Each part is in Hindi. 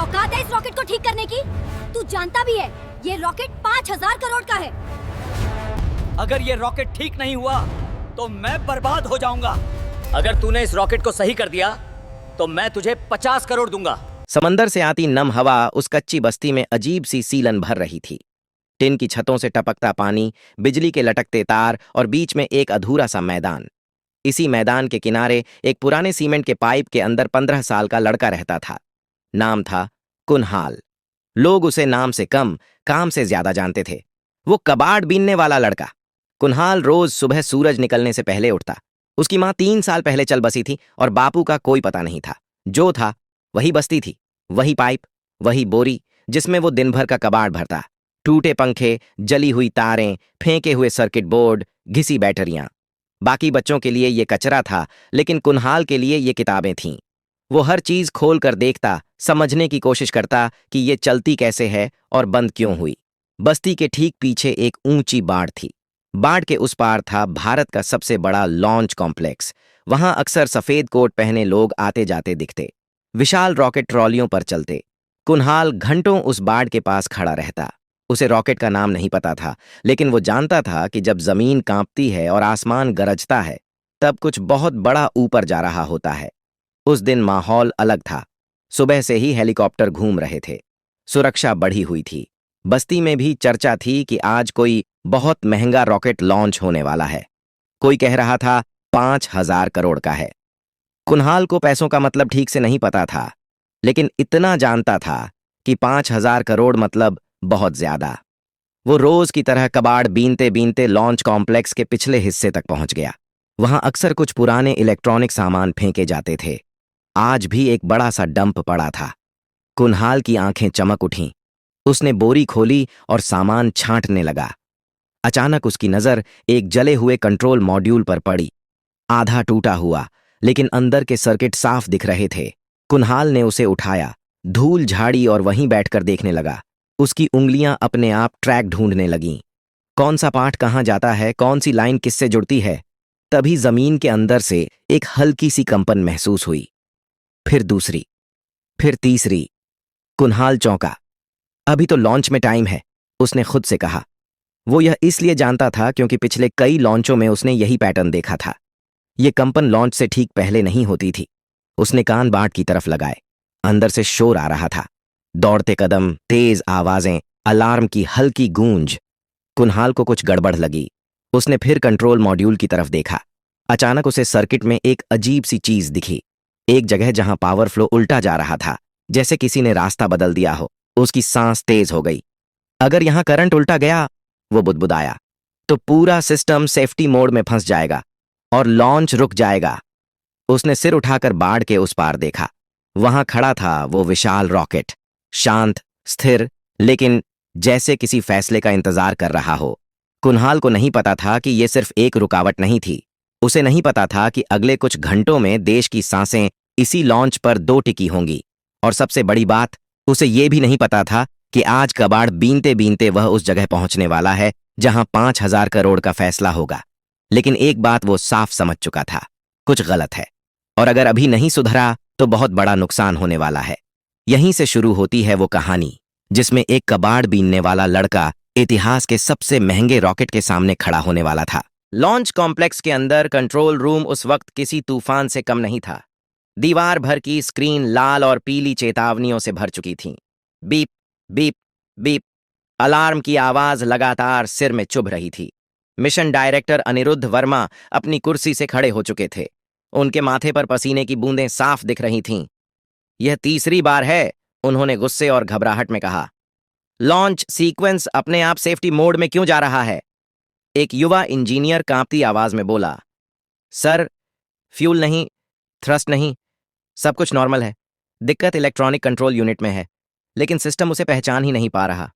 औकात है इस रॉकेट को ठीक करने की? तू जानता भी है ये रॉकेट 5,000 करोड़ का है। अगर ये रॉकेट ठीक नहीं हुआ तो मैं बर्बाद हो जाऊंगा। अगर तूने इस रॉकेट को सही कर दिया तो मैं तुझे 50 करोड़ दूंगा। समंदर से आती नम हवा उस कच्ची बस्ती में अजीब सी सीलन भर रही थी। टिन की छतों से टपकता पानी, बिजली के लटकते तार और बीच में एक अधूरा सा मैदान। इसी मैदान के किनारे एक पुराने सीमेंट के पाइप के अंदर 15 साल का लड़का रहता था। नाम था कुनहाल। लोग उसे नाम से कम, काम से ज्यादा जानते थे। वो कबाड़ बीनने वाला लड़का। कुनहाल रोज सुबह सूरज निकलने से पहले उठता। उसकी माँ 3 साल पहले चल बसी थी और बापू का कोई पता नहीं था। जो था वही बस्ती थी, वही पाइप, वही बोरी जिसमें वो दिन भर का कबाड़ भरता। टूटे पंखे, जली हुई तारें, फेंके हुए सर्किट बोर्ड, घिसी बैटरियां। बाकी बच्चों के लिए ये कचरा था, लेकिन कुनहाल के लिए ये किताबें थीं। वो हर चीज खोल कर देखता, समझने की कोशिश करता कि ये चलती कैसे है और बंद क्यों हुई। बस्ती के ठीक पीछे एक ऊंची बाड़ थी। बाड़ के उस पार था भारत का सबसे बड़ा लॉन्च कॉम्प्लेक्स। वहां अक्सर सफेद कोट पहने लोग आते जाते दिखते, विशाल रॉकेट ट्रॉलियों पर चलते। कुनहाल घंटों उस बाड़ के पास खड़ा रहता। उसे रॉकेट का नाम नहीं पता था, लेकिन वो जानता था कि जब जमीन कांपती है और आसमान गरजता है तब कुछ बहुत बड़ा ऊपर जा रहा होता है। उस दिन माहौल अलग था। सुबह से ही हेलीकॉप्टर घूम रहे थे। सुरक्षा बढ़ी हुई थी। बस्ती में भी चर्चा थी कि आज कोई बहुत महंगा रॉकेट लॉन्च होने वाला है। कोई कह रहा था 5,000 करोड़ का है। कुनहाल को पैसों का मतलब ठीक से नहीं पता था, लेकिन इतना जानता था कि 5,000 करोड़ मतलब बहुत ज्यादा। वो रोज की तरह कबाड़ बीनते बीनते लॉन्च कॉम्प्लेक्स के पिछले हिस्से तक पहुंच गया। वहां अक्सर कुछ पुराने इलेक्ट्रॉनिक सामान फेंके जाते थे। आज भी एक बड़ा सा डंप पड़ा था। कुनहाल की आंखें चमक उठीं। उसने बोरी खोली और सामान छांटने लगा। अचानक उसकी नजर एक जले हुए कंट्रोल मॉड्यूल पर पड़ी। आधा टूटा हुआ, लेकिन अंदर के सर्किट साफ दिख रहे थे। कुनहाल ने उसे उठाया, धूल झाड़ी और वहीं बैठकर देखने लगा। उसकी उंगलियां अपने आप ट्रैक ढूंढने लगीं। कौन सा पार्ट कहां जाता है, कौन सी लाइन किससे जुड़ती है। तभी जमीन के अंदर से एक हल्की सी कंपन महसूस हुई। फिर दूसरी, फिर तीसरी। कुनहाल चौंका। अभी तो लॉन्च में टाइम है, उसने खुद से कहा। वो यह इसलिए जानता था क्योंकि पिछले कई लॉन्चों में उसने यही पैटर्न देखा था। ये कंपन लॉन्च से ठीक पहले नहीं होती थी। उसने कान बाट की तरफ लगाए। अंदर से शोर आ रहा था। दौड़ते कदम, तेज आवाजें, अलार्म की हल्की गूंज। कुनहाल को कुछ गड़बड़ लगी। उसने फिर कंट्रोल मॉड्यूल की तरफ देखा। अचानक उसे सर्किट में एक अजीब सी चीज दिखी। एक जगह जहां पावर फ्लो उल्टा जा रहा था, जैसे किसी ने रास्ता बदल दिया हो। उसकी सांस तेज हो गई। अगर यहां करंट उल्टा गया, वो बुदबुदाया, तो पूरा सिस्टम सेफ्टी मोड में फंस जाएगा और लॉन्च रुक जाएगा। उसने सिर उठाकर बाड़ के उस पार देखा। वहां खड़ा था वो विशाल रॉकेट, शांत, स्थिर, लेकिन जैसे किसी फैसले का इंतजार कर रहा हो। कुनहाल को नहीं पता था कि यह सिर्फ एक रुकावट नहीं थी। उसे नहीं पता था कि अगले कुछ घंटों में देश की सांसें इसी लॉन्च पर दो टिकी होंगी। और सबसे बड़ी बात, उसे यह भी नहीं पता था कि आज कबाड़ बीनते बीनते वह उस जगह पहुंचने वाला है जहां 5,000 करोड़ का फैसला होगा। लेकिन एक बात वो साफ समझ चुका था, कुछ गलत है। और अगर अभी नहीं सुधरा तो बहुत बड़ा नुकसान होने वाला है। यहीं से शुरू होती है वो कहानी जिसमें एक कबाड़ बीनने वाला लड़का इतिहास के सबसे महंगे रॉकेट के सामने खड़ा होने वाला था। लॉन्च कॉम्प्लेक्स के अंदर कंट्रोल रूम उस वक्त किसी तूफान से कम नहीं था। दीवार भर की स्क्रीन लाल और पीली चेतावनियों से भर चुकी थी। Beep beep beep. अलार्म की आवाज लगातार सिर में चुभ रही थी। मिशन डायरेक्टर अनिरुद्ध वर्मा अपनी कुर्सी से खड़े हो चुके थे। उनके माथे पर पसीने की बूंदें साफ दिख रही थीं। यह तीसरी बार है, उन्होंने गुस्से और घबराहट में कहा। लॉन्च सीक्वेंस अपने आप सेफ्टी मोड में क्यों जा रहा है? एक युवा इंजीनियर कांपती आवाज में बोला। सर, फ्यूल नहीं, थ्रस्ट नहीं, सब कुछ नॉर्मल है। दिक्कत इलेक्ट्रॉनिक कंट्रोल यूनिट में है, लेकिन सिस्टम उसे पहचान ही नहीं पा रहा।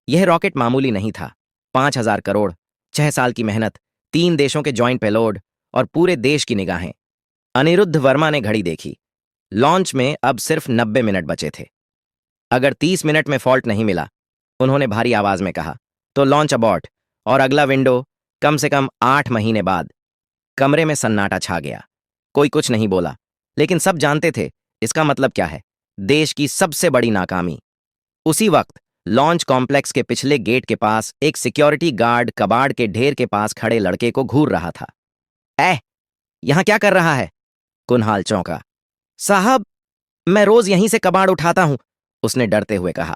यह रॉकेट मामूली नहीं था। 5,000 करोड़, 6 साल की मेहनत, 3 देशों के जॉइंट पेलोड और पूरे देश की निगाहें। अनिरुद्ध वर्मा ने घड़ी देखी। लॉन्च में अब सिर्फ 90 मिनट बचे थे। अगर 30 मिनट में फॉल्ट नहीं मिला, उन्होंने भारी आवाज में कहा, तो लॉन्च अबॉर्ट और अगला विंडो कम से कम 8 महीने बाद। कमरे में सन्नाटा छा गया। कोई कुछ नहीं बोला, लेकिन सब जानते थे इसका मतलब क्या है। देश की सबसे बड़ी नाकामी। उसी वक्त लॉन्च कॉम्प्लेक्स के पिछले गेट के पास एक सिक्योरिटी गार्ड कबाड़ के ढेर के पास खड़े लड़के को घूर रहा था। यहां क्या कर रहा है? कुनहाल चौंका। साहब, मैं रोज यहीं से कबाड़ उठाता हूं, उसने डरते हुए कहा।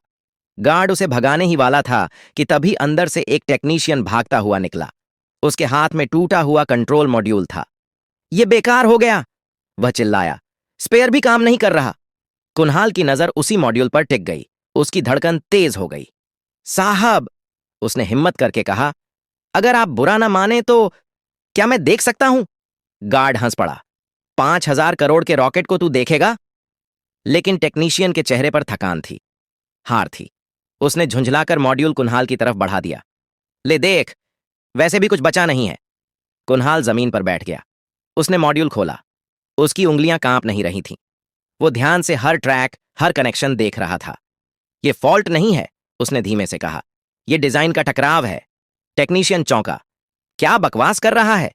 गार्ड उसे भगाने ही वाला था कि तभी अंदर से एक टेक्नीशियन भागता हुआ निकला। उसके हाथ में टूटा हुआ कंट्रोल मॉड्यूल था। यह बेकार हो गया, वह चिल्लाया। स्पेयर भी काम नहीं कर रहा। कुनहाल की नजर उसी मॉड्यूल पर टिक गई। उसकी धड़कन तेज हो गई। साहब, उसने हिम्मत करके कहा, अगर आप बुरा ना माने तो क्या मैं देख सकता हूं? गार्ड हंस पड़ा। 5,000 करोड़ के रॉकेट को तू देखेगा? लेकिन टेक्नीशियन के चेहरे पर थकान थी, हार थी। उसने झुंझलाकर मॉड्यूल कुनहाल की तरफ बढ़ा दिया। ले देख, वैसे भी कुछ बचा नहीं है। कुनहाल जमीन पर बैठ गया। उसने मॉड्यूल खोला। उसकी उंगलियां कांप नहीं रही थीं। वो ध्यान से हर ट्रैक, हर कनेक्शन देख रहा था। यह फॉल्ट नहीं है, उसने धीमे से कहा। यह डिजाइन का टकराव है। टेक्नीशियन चौंका। क्या बकवास कर रहा है?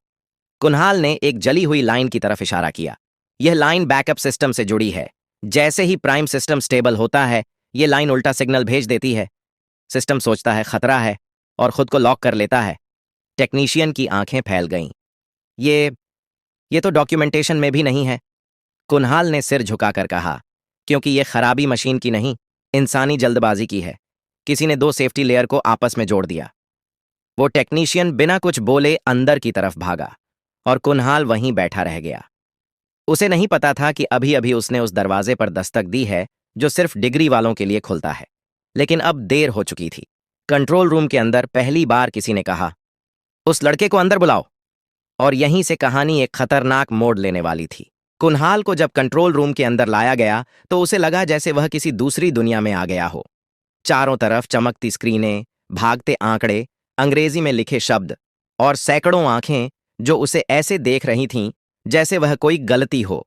कुनहाल ने एक जली हुई लाइन की तरफ इशारा किया। यह लाइन बैकअप सिस्टम से जुड़ी है। जैसे ही प्राइम सिस्टम स्टेबल होता है, यह लाइन उल्टा सिग्नल भेज देती है। सिस्टम सोचता है खतरा है और खुद को लॉक कर लेता है। टेक्नीशियन की आंखें फैल गईं। ये तो डॉक्यूमेंटेशन में भी नहीं है, कुनहाल ने सिर झुकाकर कहा। क्योंकि यह खराबी मशीन की नहीं, इंसानी जल्दबाजी की है। किसी ने 2 सेफ्टी लेयर को आपस में जोड़ दिया। वो टेक्नीशियन बिना कुछ बोले अंदर की तरफ भागा और कुनहाल वहीं बैठा रह गया। उसे नहीं पता था कि अभी अभी उसने उस दरवाजे पर दस्तक दी है जो सिर्फ डिग्री वालों के लिए खुलता है। लेकिन अब देर हो चुकी थी। कंट्रोल रूम के अंदर पहली बार किसी ने कहा, उस लड़के को अंदर बुलाओ। और यहीं से कहानी एक खतरनाक मोड़ लेने वाली थी। कुनहाल को जब कंट्रोल रूम के अंदर लाया गया तो उसे लगा जैसे वह किसी दूसरी दुनिया में आ गया हो। चारों तरफ चमकती स्क्रीनें, भागते आंकड़े, अंग्रेजी में लिखे शब्द और सैकड़ों आंखें जो उसे ऐसे देख रही थीं जैसे वह कोई गलती हो।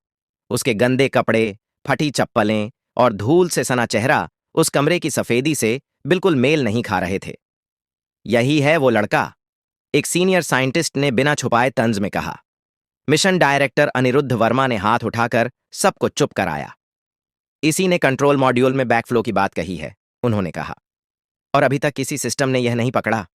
उसके गंदे कपड़े, फटी चप्पलें और धूल से सना चेहरा उस कमरे की सफेदी से बिल्कुल मेल नहीं खा रहे थे। यही है वो लड़का, एक सीनियर साइंटिस्ट ने बिना छुपाए तंज में कहा। मिशन डायरेक्टर अनिरुद्ध वर्मा ने हाथ उठाकर सबको चुप कराया। इसी ने कंट्रोल मॉड्यूल में बैकफ्लो की बात कही है, उन्होंने कहा। और अभी तक किसी सिस्टम ने यह नहीं पकड़ा।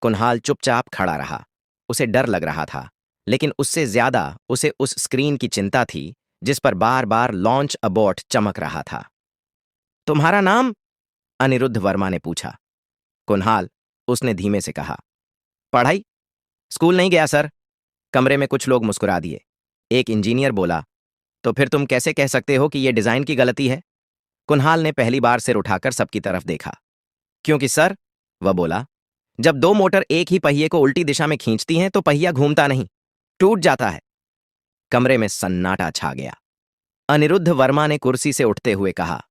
कुनहाल चुपचाप खड़ा रहा। उसे डर लग रहा था, लेकिन उससे ज्यादा उसे उस स्क्रीन की चिंता थी जिस पर बार बार लॉन्च अबॉर्ट चमक रहा था। तुम्हारा नाम? अनिरुद्ध वर्मा ने पूछा। कुनहाल, उसने धीमे से कहा। पढ़ाई? स्कूल नहीं गया सर। कमरे में कुछ लोग मुस्कुरा दिए। एक इंजीनियर बोला, तो फिर तुम कैसे कह सकते हो कि यह डिजाइन की गलती है? कुनहाल ने पहली बार सिर उठाकर सबकी तरफ देखा। क्योंकि सर, वह बोला, जब 2 मोटर एक ही पहिए को उल्टी दिशा में खींचती हैं तो पहिया घूमता नहीं, टूट जाता है। कमरे में सन्नाटा छा गया। अनिरुद्ध वर्मा ने कुर्सी से उठते हुए कहा,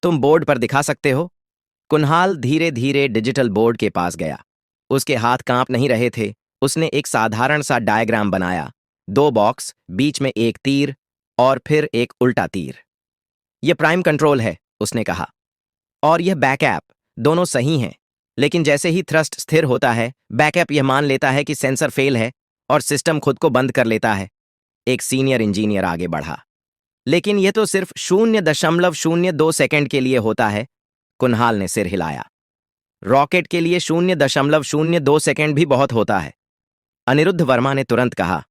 तुम बोर्ड पर दिखा सकते हो? कुनहाल धीरे धीरे डिजिटल बोर्ड के पास गया। उसके हाथ कांप नहीं रहे थे। उसने एक साधारण सा डायग्राम बनाया। 2 बॉक्स, बीच में एक तीर और फिर एक उल्टा तीर। यह प्राइम कंट्रोल है, उसने कहा। और यह बैकअप, दोनों सही हैं। लेकिन जैसे ही थ्रस्ट स्थिर होता है, बैकअप यह मान लेता है कि सेंसर फेल है और सिस्टम खुद को बंद कर लेता है। एक सीनियर इंजीनियर आगे बढ़ा। लेकिन यह तो सिर्फ 0.02 सेकंड के लिए होता है। कुनहाल ने सिर हिलाया। रॉकेट के लिए 0.02 सेकंड भी बहुत होता है। अनिरुद्ध वर्मा ने तुरंत कहा,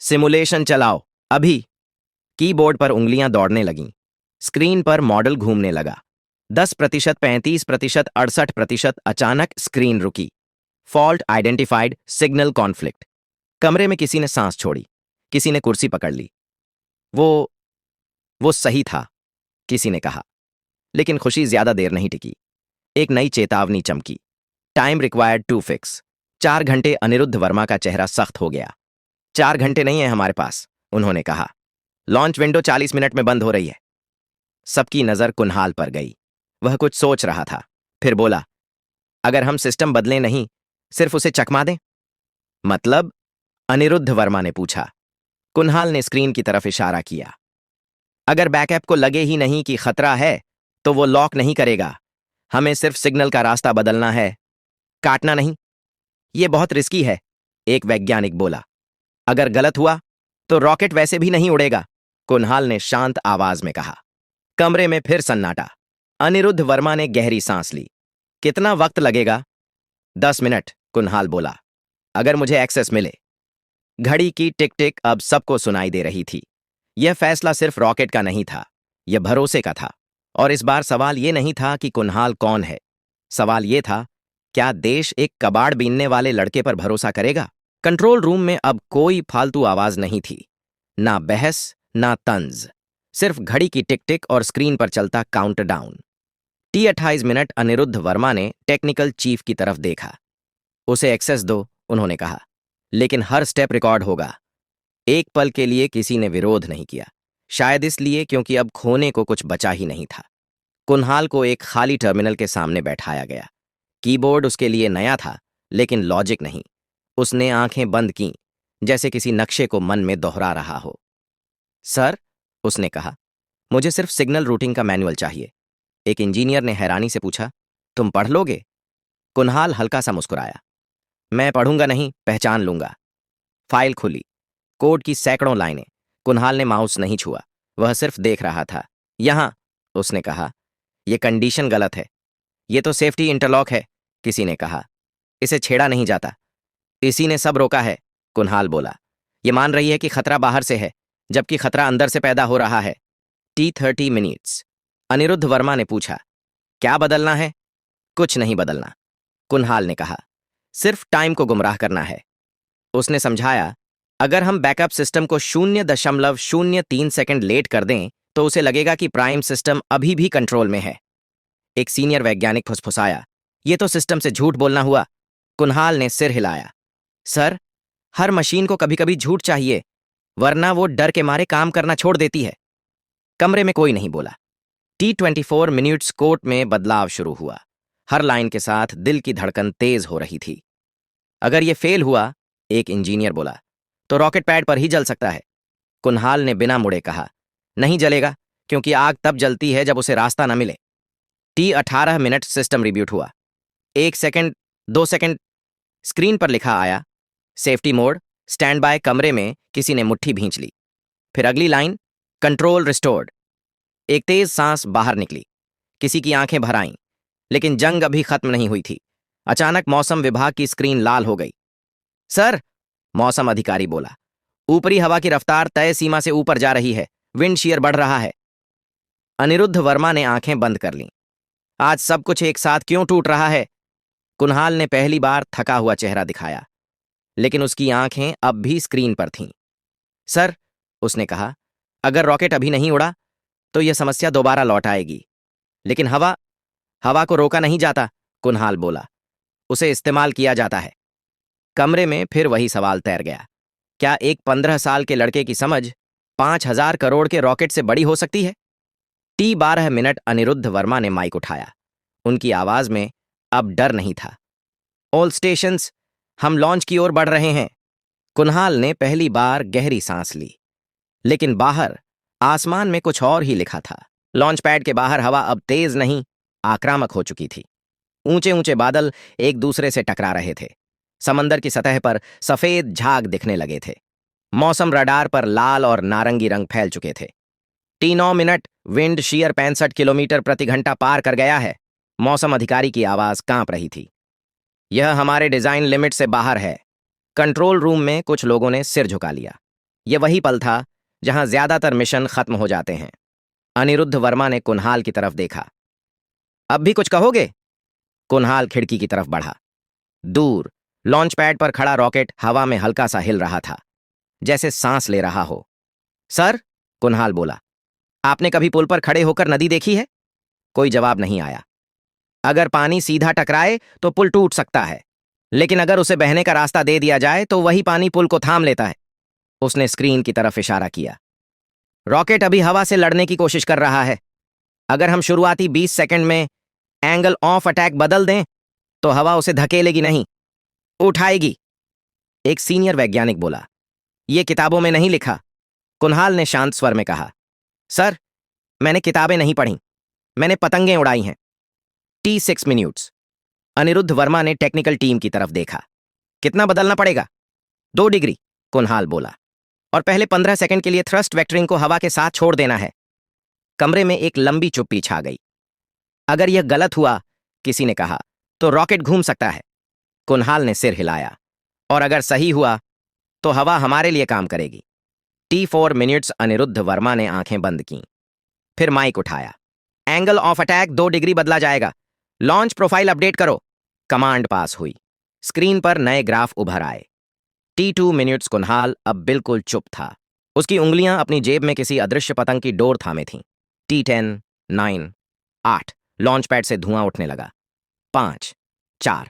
सिमुलेशन चलाओ, अभी। कीबोर्ड पर उंगलियां दौड़ने लगीं। स्क्रीन पर मॉडल घूमने लगा। 10%, 35%, 68%। अचानक स्क्रीन रुकी। Fault identified, signal conflict. कमरे में किसी ने सांस छोड़ी। किसी ने कुर्सी पकड़ ली। वो सही था, किसी ने कहा। लेकिन खुशी ज्यादा देर नहीं टिकी। एक नई चेतावनी चमकी। Time required to fix. 4 घंटे। अनिरुद्ध वर्मा का चेहरा सख्त हो गया। 4 घंटे नहीं है हमारे पास, उन्होंने कहा। लॉन्च विंडो 40 मिनट में बंद हो रही है। सबकी नजर कुनहाल पर गई। वह कुछ सोच रहा था, फिर बोला, अगर हम सिस्टम बदलें नहीं, सिर्फ उसे चकमा दें? मतलब? अनिरुद्ध वर्मा ने पूछा। कुनहाल ने स्क्रीन की तरफ इशारा किया। अगर बैकअप को लगे ही नहीं कि खतरा है, तो वो लॉक नहीं करेगा। हमें सिर्फ सिग्नल का रास्ता बदलना है, काटना नहीं। यह बहुत रिस्की है, एक वैज्ञानिक बोला। अगर गलत हुआ तो रॉकेट वैसे भी नहीं उड़ेगा, कुनहाल ने शांत आवाज में कहा। कमरे में फिर सन्नाटा। अनिरुद्ध वर्मा ने गहरी सांस ली। कितना वक्त लगेगा? 10 मिनट, कुणाल बोला, अगर मुझे एक्सेस मिले। घड़ी की टिक टिक अब सबको सुनाई दे रही थी। यह फैसला सिर्फ रॉकेट का नहीं था, यह भरोसे का था। और इस बार सवाल यह नहीं था कि कुणाल कौन है। सवाल यह था, क्या देश एक कबाड़ बीनने वाले लड़के पर भरोसा करेगा? कंट्रोल रूम में अब कोई फालतू आवाज नहीं थी, ना बहस ना तंज, सिर्फ घड़ी की टिक टिक और स्क्रीन पर चलता countdown. T28 minute. Anirudh Verma ने टेक्निकल चीफ की तरफ देखा। उसे एक्सेस दो, उन्होंने कहा, लेकिन हर स्टेप रिकॉर्ड होगा। एक पल के लिए किसी ने विरोध नहीं किया, शायद इसलिए क्योंकि अब खोने को कुछ बचा ही नहीं था। कुणाल को एक खाली टर्मिनल के सामने बैठाया गया। कीबोर्ड उसके लिए नया था, लेकिन लॉजिक नहीं। उसने आंखें बंद कीं, जैसे किसी नक्शे को मन में दोहरा रहा हो। सर, उसने कहा, मुझे सिर्फ सिग्नल रूटिंग का मैनुअल चाहिए। एक इंजीनियर ने हैरानी से पूछा, तुम पढ़ लोगे? कुणाल हल्का सा मुस्कुराया, मैं पढ़ूंगा नहीं, पहचान लूंगा। फाइल खुली, कोड की सैकड़ों लाइनें। कुणाल ने माउस नहीं छुआ, वह सिर्फ देख रहा था। यहां, उसने कहा, यह कंडीशन गलत है। यह तो सेफ्टी इंटरलॉक है, किसी ने कहा। इसे छेड़ा नहीं जाता। इसी ने सब रोका है, कुणाल बोला। यह मान रही है कि खतरा बाहर से है, जबकि खतरा अंदर से पैदा हो रहा है। T30 minutes. अनिरुद्ध वर्मा ने पूछा, क्या बदलना है? कुछ नहीं बदलना, कुणाल ने कहा, सिर्फ टाइम को गुमराह करना है। उसने समझाया, अगर हम बैकअप सिस्टम को 0.03 सेकंड लेट कर दें तो उसे लगेगा कि प्राइम सिस्टम अभी भी कंट्रोल में है। एक सीनियर वैज्ञानिक फुसफुसाया, यह तो सिस्टम से झूठ बोलना हुआ। कुणाल ने सिर हिलाया, सर, हर मशीन को कभी कभी झूठ चाहिए, वरना वो डर के मारे काम करना छोड़ देती है। कमरे में कोई नहीं बोला। T24 मिनट्स कोर्ट में बदलाव शुरू हुआ। हर लाइन के साथ दिल की धड़कन तेज हो रही थी। अगर यह फेल हुआ, एक इंजीनियर बोला, तो रॉकेट पैड पर ही जल सकता है। कुणाल ने बिना मुड़े कहा, नहीं जलेगा, क्योंकि आग तब जलती है जब उसे रास्ता न मिले। T18 मिनट सिस्टम रिब्यूट हुआ। 1 सेकंड, 2 सेकंड, स्क्रीन पर लिखा आया, सेफ्टी मोड, स्टैंड बाय। कमरे में किसी ने मुट्ठी भींच ली। फिर अगली लाइन, कंट्रोल रिस्टोर्ड। एक तेज सांस बाहर निकली, किसी की आंखें भर आईं, लेकिन जंग अभी खत्म नहीं हुई थी। अचानक मौसम विभाग की स्क्रीन लाल हो गई। सर, मौसम अधिकारी बोला, ऊपरी हवा की रफ्तार तय सीमा से ऊपर जा रही है, विंड शीयर बढ़ रहा है। अनिरुद्ध वर्मा ने आंखें बंद कर लीं। आज सब कुछ एक साथ क्यों टूट रहा है? कुणाल ने पहली बार थका हुआ चेहरा दिखाया, लेकिन उसकी आंखें अब भी स्क्रीन पर थीं। सर, उसने कहा, अगर रॉकेट अभी नहीं उड़ा तो यह समस्या दोबारा लौट आएगी। लेकिन हवा को रोका नहीं जाता, कुणाल बोला, उसे इस्तेमाल किया जाता है। कमरे में फिर वही सवाल तैर गया, क्या एक 15 साल के लड़के की समझ 5000 करोड़ के रॉकेट से बड़ी हो सकती है? T12 minute. अनिरुद्ध वर्मा ने माइक उठाया। उनकी आवाज में अब डर नहीं था। ऑल स्टेशंस, हम लॉन्च की ओर बढ़ रहे हैं। कुणाल ने पहली बार गहरी सांस ली, लेकिन बाहर आसमान में कुछ और ही लिखा था। लॉन्च पैड के बाहर हवा अब तेज नहीं, आक्रामक हो चुकी थी। ऊंचे ऊंचे बादल एक दूसरे से टकरा रहे थे। समंदर की सतह पर सफेद झाग दिखने लगे थे। मौसम रडार पर लाल और नारंगी रंग फैल चुके थे। T9 minute. Wind shear 65 kilometre प्रति घंटा पार कर गया है। मौसम अधिकारी की आवाज कांप रही थी। यह हमारे डिजाइन लिमिट से बाहर है। कंट्रोल रूम में कुछ लोगों ने सिर झुका लिया। यह वही पल था जहां ज्यादातर मिशन खत्म हो जाते हैं। अनिरुद्ध वर्मा ने कुणाल की तरफ देखा। अब भी कुछ कहोगे? कुणाल खिड़की की तरफ बढ़ा। दूर लॉन्च पैड पर खड़ा रॉकेट हवा में हल्का सा हिल रहा था, जैसे सांस ले रहा हो। सर, कुणाल बोला, आपने कभी पुल पर खड़े होकर नदी देखी है? कोई जवाब नहीं आया। अगर पानी सीधा टकराए तो पुल टूट सकता है, लेकिन अगर उसे बहने का रास्ता दे दिया जाए तो वही पानी पुल को थाम लेता है। उसने स्क्रीन की तरफ इशारा किया। रॉकेट अभी हवा से लड़ने की कोशिश कर रहा है। अगर हम शुरुआती 20 सेकंड में एंगल ऑफ अटैक बदल दें तो हवा उसे धकेलेगी नहीं, उठाएगी। एक सीनियर वैज्ञानिक बोला, यह किताबों में नहीं लिखा। कुणाल ने शांत स्वर में कहा, सर, मैंने किताबें नहीं पढ़ी, मैंने पतंगें उड़ाई हैं। T6 minutes. अनिरुद्ध वर्मा ने टेक्निकल टीम की तरफ देखा। कितना बदलना पड़ेगा? 2 डिग्री, कुणाल बोला, और पहले 15 सेकंड के लिए थ्रस्ट वेक्टरिंग को हवा के साथ छोड़ देना है। कमरे में एक लंबी चुप्पी छा गई। अगर यह गलत हुआ, किसी ने कहा, तो रॉकेट घूम सकता है। कुनहाल ने सिर हिलाया। और अगर सही हुआ तो हवा हमारे लिए काम करेगी। T4 minutes. अनिरुद्ध वर्मा ने आंखें बंद कीं। फिर माइक उठाया। एंगल ऑफ अटैक 2 डिग्री बदला जाएगा। लॉन्च प्रोफाइल अपडेट करो। कमांड पास हुई। स्क्रीन पर नए ग्राफ उभर आए। T2 minutes. कुनहाल अब बिल्कुल चुप था। उसकी उंगलियां अपनी जेब में किसी अदृश्य पतंग की डोर थामे थीं। T10, 9, 8। लॉन्च पैड से धुआं उठने लगा। 5, 4।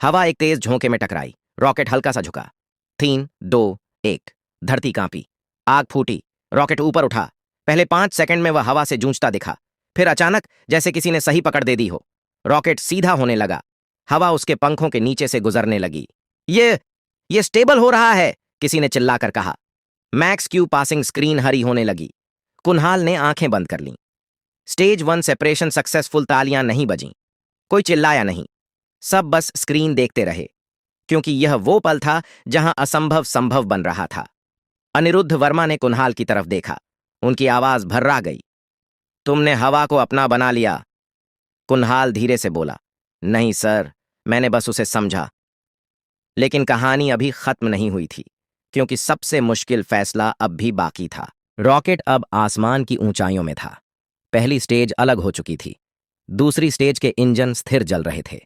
हवा एक तेज झोंके में टकराई। रॉकेट हल्का सा झुका। 3, 2, 1। धरती कांपी। आग फूटी। रॉकेट ऊपर उठा। पहले 5 सेकंड में वह हवा से जूझता दिखा। फिर अचानक जैसे किसी ने सही पकड़ दे दी हो, रॉकेट सीधा होने लगा। हवा उसके पंखों के नीचे से गुजरने लगी। ये स्टेबल हो रहा है, किसी ने चिल्लाकर कहा। मैक्स क्यू पासिंग स्क्रीन हरी होने लगी। कुनहाल ने आंखें बंद कर लीं। Stage 1 separation successful. तालियां नहीं बजीं। कोई चिल्लाया नहीं। सब बस स्क्रीन देखते रहे, क्योंकि यह वो पल था जहां असंभव संभव बन रहा था। अनिरुद्ध वर्मा ने कुनहाल की तरफ देखा। उनकी आवाज भर्रा गई। तुमने हवा को अपना बना लिया। कुनहाल धीरे से बोला, नहीं सर, मैंने बस उसे समझा। लेकिन कहानी अभी खत्म नहीं हुई थी, क्योंकि सबसे मुश्किल फैसला अब भी बाकी था। रॉकेट अब आसमान की ऊंचाइयों में था। पहली स्टेज अलग हो चुकी थी। दूसरी स्टेज के इंजन स्थिर जल रहे थे।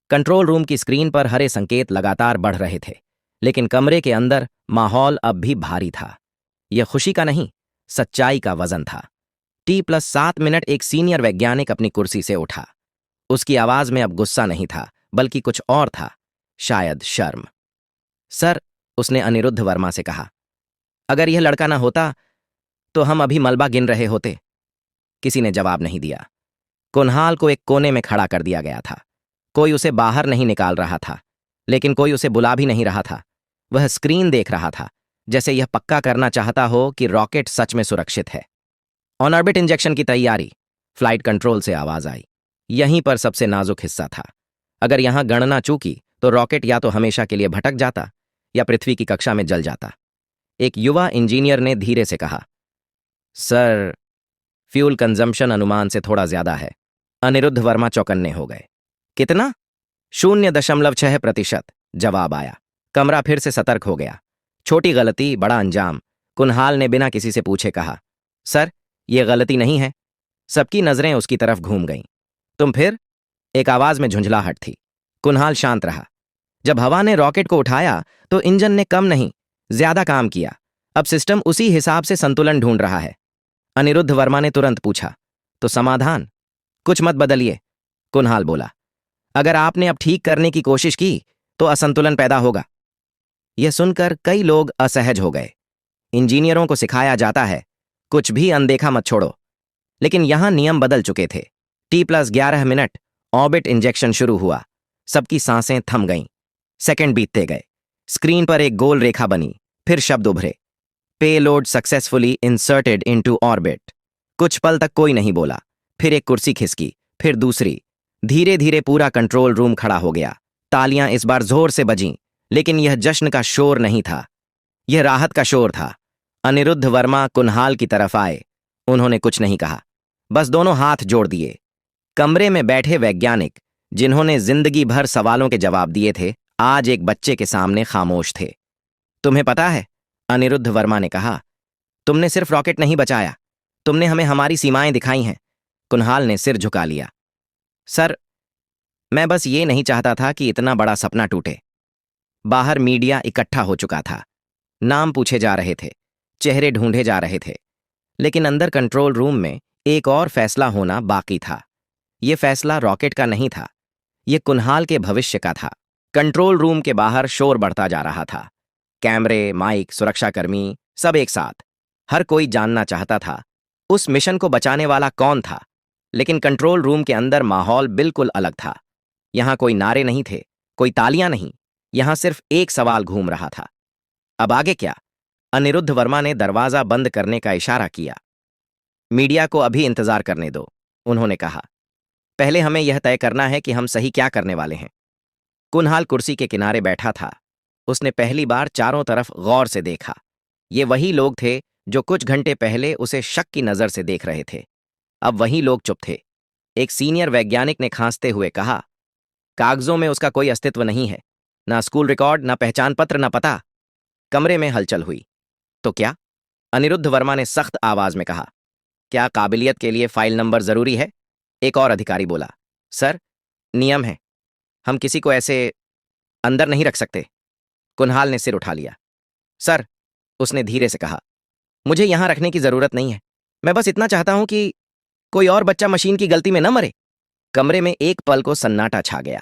कंट्रोल रूम की स्क्रीन पर हरे संकेत लगातार बढ़ रहे थे, लेकिन कमरे के अंदर माहौल अब भी भारी था। यह खुशी का नहीं, सच्चाई का वजन था। T+7 मिनट एक सीनियर वैज्ञानिक अपनी कुर्सी से उठा। उसकी आवाज में अब गुस्सा नहीं था, बल्कि कुछ और था, शायद शर्म। सर, उसने अनिरुद्ध वर्मा से कहा, अगर यह लड़का ना होता तो हम अभी मलबा गिन रहे होते। किसी ने जवाब नहीं दिया। कुनहाल को एक कोने में खड़ा कर दिया गया था। कोई उसे बाहर नहीं निकाल रहा था, लेकिन कोई उसे बुला भी नहीं रहा था। वह स्क्रीन देख रहा था, जैसे यह पक्का करना चाहता हो कि रॉकेट सच में सुरक्षित है। ऑन ऑर्बिट इंजेक्शन की तैयारी। फ्लाइट कंट्रोल से आवाज आई। यहीं पर सबसे नाजुक हिस्सा था। अगर यहां गणना चूकी तो रॉकेट या तो हमेशा के लिए भटक जाता या पृथ्वी की कक्षा में जल जाता। एक युवा इंजीनियर ने धीरे से कहा, सर, फ्यूल कंजम्पशन अनुमान से थोड़ा ज्यादा है। अनिरुद्ध वर्मा चौकन्ने हो गए। कितना? 0.6%। जवाब आया। कमरा फिर से सतर्क हो गया। छोटी गलती, बड़ा अंजाम। कुनहाल ने बिना किसी से पूछे कहा, सर, यह गलती नहीं है। सबकी नजरें उसकी तरफ घूम गईं। तुम फिर? एक आवाज में झुंझलाहट थी। कुनहाल शांत रहा। जब हवा ने रॉकेट को उठाया तो इंजन ने कम नहीं, ज्यादा काम किया। अब सिस्टम उसी हिसाब से संतुलन ढूंढ रहा है। अनिरुद्ध वर्मा ने तुरंत पूछा, तो समाधान? कुछ मत बदलिए, कुनहाल बोला। अगर आपने अब ठीक करने की कोशिश की तो असंतुलन पैदा होगा। यह सुनकर कई लोग असहज हो गए। इंजीनियरों को सिखाया जाता है, कुछ भी अनदेखा मत छोड़ो। लेकिन यहां नियम बदल चुके थे। T+11 minute. ऑर्बिट इंजेक्शन शुरू हुआ। सबकी सांसें थम गईं। सेकंड बीतते गए। स्क्रीन पर एक गोल रेखा बनी। फिर शब्द उभरे, payload successfully inserted into orbit. कुछ पल तक कोई नहीं बोला। फिर एक कुर्सी खिसकी, फिर दूसरी। धीरे धीरे पूरा कंट्रोल रूम खड़ा हो गया। तालियां इस बार जोर से बजीं, लेकिन यह जश्न का शोर नहीं था, यह राहत का शोर था। अनिरुद्ध वर्मा कुनहाल की तरफ आए। उन्होंने कुछ नहीं कहा, बस दोनों हाथ जोड़ दिए। कमरे में बैठे वैज्ञानिक, जिन्होंने जिंदगी भर सवालों के जवाब दिए थे, आज एक बच्चे के सामने खामोश थे। तुम्हें पता है, अनिरुद्ध वर्मा ने कहा, तुमने सिर्फ रॉकेट नहीं बचाया, तुमने हमें हमारी सीमाएं दिखाई हैं। कुनहाल ने सिर झुका लिया। सर, मैं बस ये नहीं चाहता था कि इतना बड़ा सपना टूटे। बाहर मीडिया इकट्ठा हो चुका था। नाम पूछे जा रहे थे, चेहरे ढूंढे जा रहे थे। लेकिन अंदर कंट्रोल रूम में एक और फैसला होना बाकी था। यह फैसला रॉकेट का नहीं था, यह कुनहाल के भविष्य का था। कंट्रोल रूम के बाहर शोर बढ़ता जा रहा था। कैमरे, माइक, सुरक्षाकर्मी, सब एक साथ। हर कोई जानना चाहता था उस मिशन को बचाने वाला कौन था। लेकिन कंट्रोल रूम के अंदर माहौल बिल्कुल अलग था। यहां कोई नारे नहीं थे, कोई तालियां नहीं। यहां सिर्फ एक सवाल घूम रहा था, अब आगे क्या? अनिरुद्ध वर्मा ने दरवाजा बंद करने का इशारा किया। मीडिया को अभी इंतजार करने दो, उन्होंने कहा। पहले हमें यह तय करना है कि हम सही क्या करने वाले हैं। कुनहाल कुर्सी के किनारे बैठा था। उसने पहली बार चारों तरफ गौर से देखा। ये वही लोग थे जो कुछ घंटे पहले उसे शक की नजर से देख रहे थे। अब वही लोग चुप थे। एक सीनियर वैज्ञानिक ने खांसते हुए कहा, कागजों में उसका कोई अस्तित्व नहीं है, ना स्कूल रिकॉर्ड, ना पहचान पत्र, ना पता। कमरे में हलचल हुई। तो क्या? अनिरुद्ध वर्मा ने सख्त आवाज में कहा। क्या काबिलियत के लिए फाइल नंबर जरूरी है? एक और अधिकारी बोला, सर, नियम है, हम किसी को ऐसे अंदर नहीं रख सकते। कुन्हाल ने सिर उठा लिया। सर, उसने धीरे से कहा, मुझे यहां रखने की जरूरत नहीं है। मैं बस इतना चाहता हूं कि कोई और बच्चा मशीन की गलती में न मरे। कमरे में एक पल को सन्नाटा छा गया।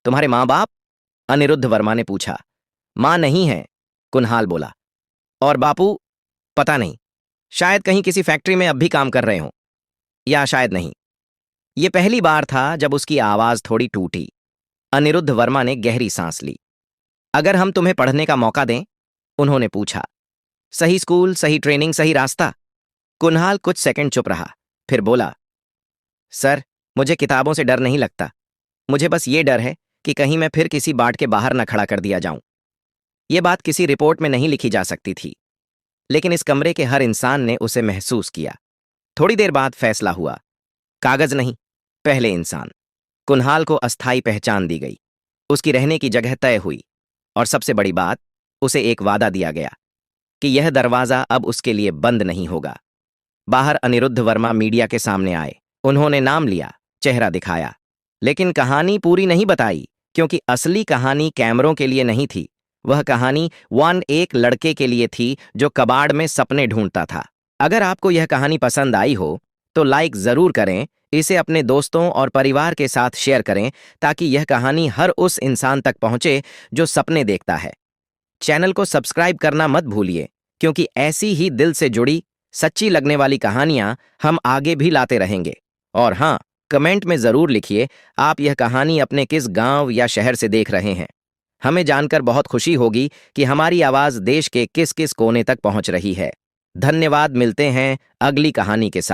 तुम्हारे मां बाप? अनिरुद्ध वर्मा ने पूछा। मां नहीं है, कुन्हाल बोला। और बापू? पता नहीं, शायद कहीं किसी फैक्ट्री में अब भी काम कर रहे हों, या शायद नहीं। यह पहली बार था जब उसकी आवाज थोड़ी टूटी। अनिरुद्ध वर्मा ने गहरी सांस ली। अगर हम तुम्हें पढ़ने का मौका दें? उन्होंने पूछा। सही स्कूल, सही ट्रेनिंग, सही रास्ता। कुन्हाल कुछ सेकंड चुप रहा, फिर बोला, सर, मुझे किताबों से डर नहीं लगता। मुझे बस ये डर है कि कहीं मैं फिर किसी बाट के बाहर न खड़ा कर दिया जाऊं। यह बात किसी रिपोर्ट में नहीं लिखी जा सकती थी, लेकिन इस कमरे के हर इंसान ने उसे महसूस किया। थोड़ी देर बाद फैसला हुआ। कागज नहीं, पहले इंसान। कुन्हाल को अस्थायी पहचान दी गई, उसकी रहने की जगह तय हुई, और सबसे बड़ी बात, उसे एक वादा दिया गया कि यह दरवाजा अब उसके लिए बंद नहीं होगा। बाहर अनिरुद्ध वर्मा मीडिया के सामने आए। उन्होंने नाम लिया, चेहरा दिखाया, लेकिन कहानी पूरी नहीं बताई, क्योंकि असली कहानी कैमरों के लिए नहीं थी। वह कहानी एक लड़के के लिए थी जो कबाड़ में सपने ढूंढता था। अगर आपको यह कहानी पसंद आई हो तो लाइक जरूर करें, इसे अपने दोस्तों और परिवार के साथ शेयर करें, ताकि यह कहानी हर उस इंसान तक पहुंचे जो सपने देखता है। चैनल को सब्सक्राइब करना मत भूलिए, क्योंकि ऐसी ही दिल से जुड़ी, सच्ची लगने वाली कहानियां हम आगे भी लाते रहेंगे। और हाँ, कमेंट में जरूर लिखिए आप यह कहानी अपने किस गांव या शहर से देख रहे हैं। हमें जानकर बहुत खुशी होगी कि हमारी आवाज देश के किस किस कोने तक पहुंच रही है। धन्यवाद, मिलते हैं अगली कहानी के साथ।